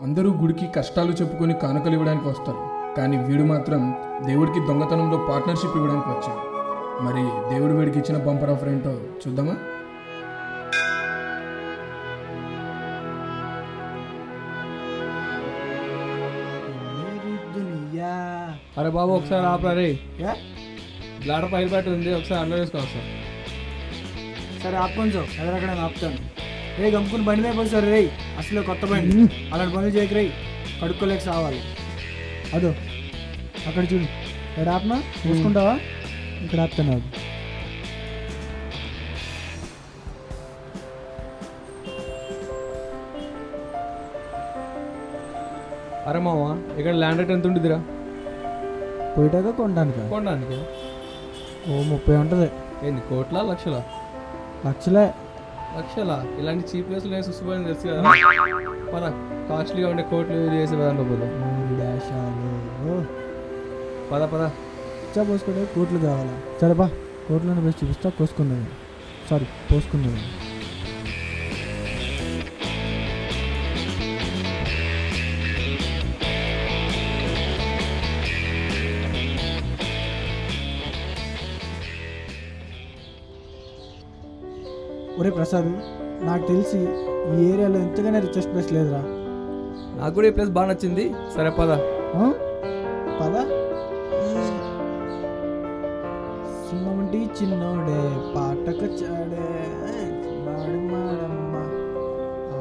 అందరూ గుడికి కష్టాలు చెప్పుకొని కానుకలు ఇవ్వడానికి వస్తారు, కానీ వీడు మాత్రం దేవుడికి దొంగతనంలో పార్ట్నర్షిప్ ఇవ్వడానికి వచ్చాడు. మరి దేవుడు వీడికి ఇచ్చిన బంపర్ ఆఫర్ ఏంటో చూద్దామా? అరే బాబు ఒకసారి ఆపరా రే, బ్లాడర్ పైన పెట్టి ఉంది, ఒకసారి అన్న వేసుకోవాలి సార్. సరే ఆపుకొని సార్, ఎక్కడెక్కడ ఆపుతాను. రే గమ్ముకుని బండి మీద పోయి రే, అసలు కొత్త బండి అలాంటి పనులు చేయకు రే, కడుక్కోలేక సావాలి. అదో అక్కడ చూడు, ఇక్కడ ఆపనా చూసుకుంటావా? ఇక్కడ ఆపుతాను. అది అరే మామ ఇక్కడ ల్యాండ్ రేట్ ఎంత ఉంటుందిరా? పోయిటాక కొనడానికి కొనడానికి ఓ 30 ఉంటుంది. ఏంది, కోట్ల లక్షల? లక్షలే. లక్షల? ఇలాంటి చీప్ ప్లేస్లో చూసిపోయింది తెలుసు కదా మన కాస్ట్లీగా ఉండే కోట్లు చేసే దాంట్లో పోదు. పద పద ఇచ్చా పోసుకుంటే కోట్లు కావాలా? సరేపా, కోట్లను వేసి చూపిస్తా. కోసుకున్నాను, సారీ పోసుకున్నాను. ఒరే ప్రసాద్, నాకు తెలిసి ఈ ఏరియాలో ఎంతగానే రిచెస్ట్ ప్లేస్ లేదురా. నాకు కూడా ఈ ప్లేస్ బాగా నచ్చింది. సరే పద. పద. సినిమాంటి చిన్నోడే పాటకొచ్చాడే, మాడమ్మ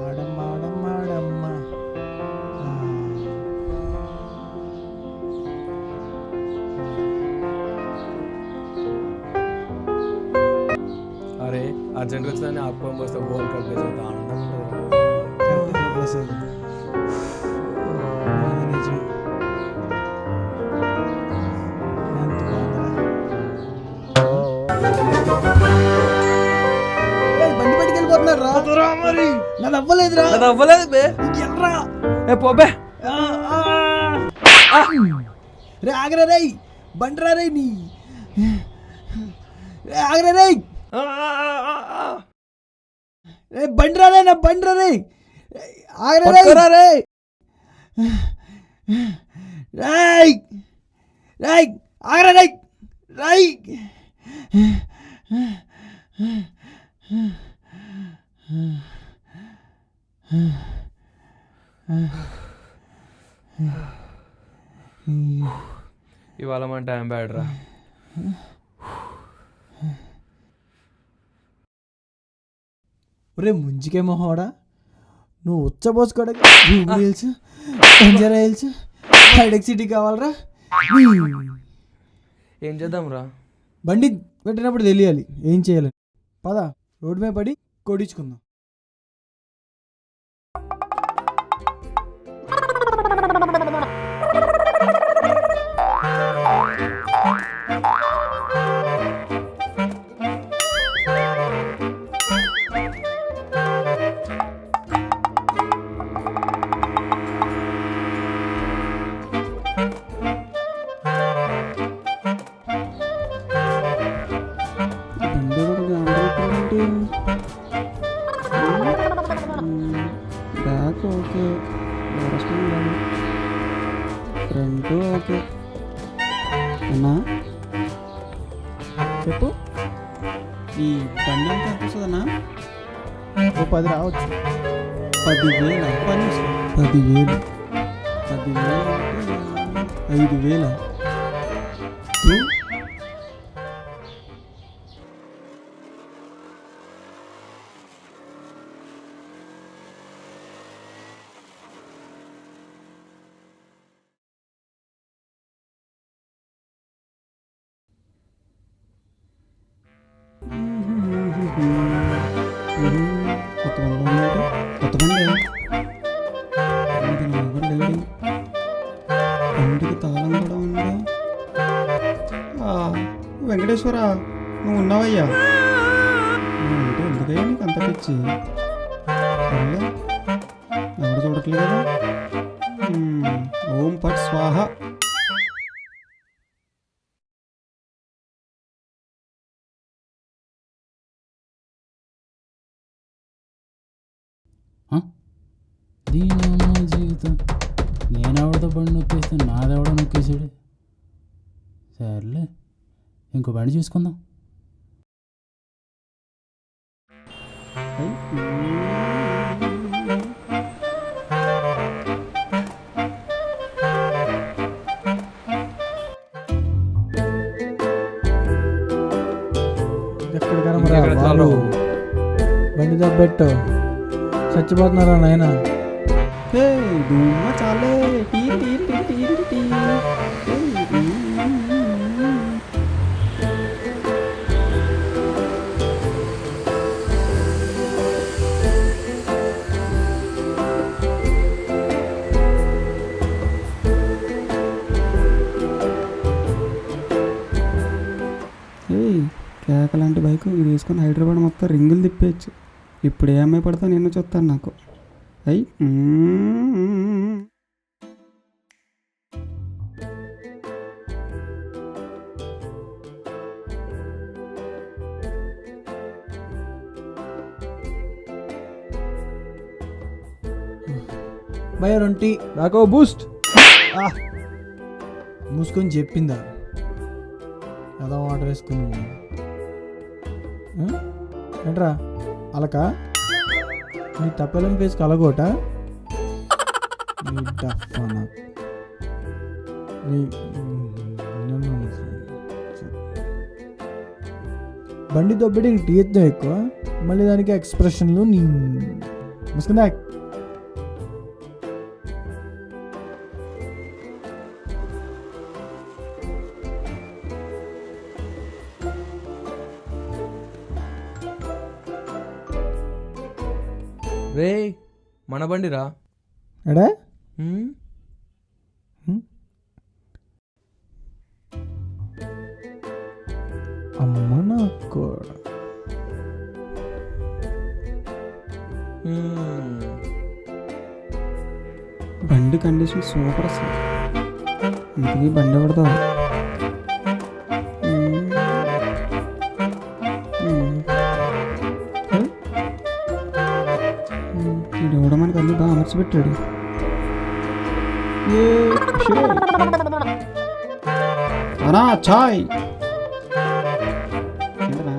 ఆడమ్మాడమ్మాడమ్మ. అరే అర్జెంట్ వచ్చిందని ఆపుకోవడం వస్తే గోల్ కప్ ప్లేస్ అవుతా ఆనందంగా ఉంటుంది. ప్రసాద్ బండి పట్టుకు వెళ్ళిపోతున్నాడు రా. మరి నాది అవ్వలేదురా. అది అవ్వలేదు బే. ఎల్రా ఏ పోబే. రే ఆగరా రే, బండిరా రే నీ. రే ఆగరా రే, రే బండిరా రే, నా బండిరా రే, ఆగరా రే. రై రై ఆగరా రై రై. ఇవాళ మన టైం బ్యాడ్ రా. ఒరే ముంజికే మొహోడా, నువ్వు ఉచ్చబోసుకోవడానికి zoom reels, Banjara Hills, hitech city కావాలరా? ఏం చేద్దాం రా? బండి పెట్టినప్పుడు తెలియాలి ఏం చేయాలని. పద రోడ్డు మీద పడి కొట్టించుకుందాం. బ్యాక్ ఓకే, ఫ్రంట్ ఓకే అన్నా. చెప్పు, ఈ బండి అంతా ఎంత వస్తుందన్నా? ఓ 10 రావచ్చు. 10,000 10,000 5,000. కొత్త బండి లేడు, బండికి తాళం కూడా ఉందా? వెంకటేశ్వర, నువ్వు ఉన్నావయ్యా? అంటే ఎందుకయ్యా నీకు అంత పిచ్చి? ఎవరు చూడట్లేదు కదా. ఓం పట్ స్వాహ. దీనమ్మ జీవితం. నేనెవడతో బండి నొక్కేస్తే నాదెవడో నొక్కేసాడు. సర్లే, ఇంకో బండి చూసుకుందాం. ఇక్కడ చాలు. బండి దబ్బెట్టు, చచ్చిపోతున్నారా నాయన? చాలే కేకలాంటి బైక్ ఇది వేసుకొని హైదరాబాద్ మొత్తం రింగులు తిప్పేయచ్చు. ఇప్పుడు ఏ అమ్మాయి పడతా నేను చెప్తాను నాకు. అయ్యి భయ రొంటి నాకు బూస్ట్. మూసుకొని చెప్పిందా ఏదో ఆర్డర్ వేసుకుని ఏంట్రా అలక నీ తప్పలం ఫేస్కి అలగోట బండి దొబ్బడి టీ ఎత్తాం ఎక్కువ, మళ్ళీ దానికి ఎక్స్ప్రెషన్లు నీ ముసుకుందా. రే మన బండిరా. ఎడా అమ్మ నాకు బండి కండిషన్ సూపర్ అసలు. ఇంతకీ బండి పడతావు ఇవ్వడం మనకు అన్ని బాగా అమర్చిపెట్టాడు. అనా చాయ్ ఏంటరా?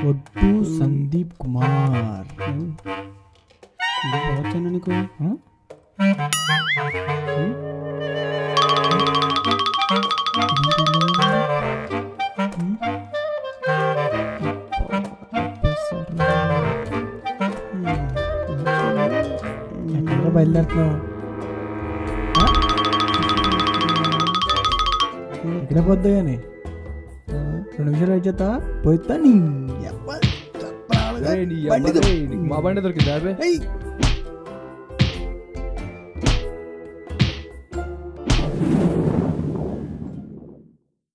ఒడ్డు సందీప్ కుమార్. వచ్చాను నీకు ఎక్కడ బయలుదేరుతున్నావు? ఇక్కడ పోద్దా కానీ 2 నిమిషాలు వెయిట్ చేస్తా పోయిస్తా. మా బండి దొరికింది.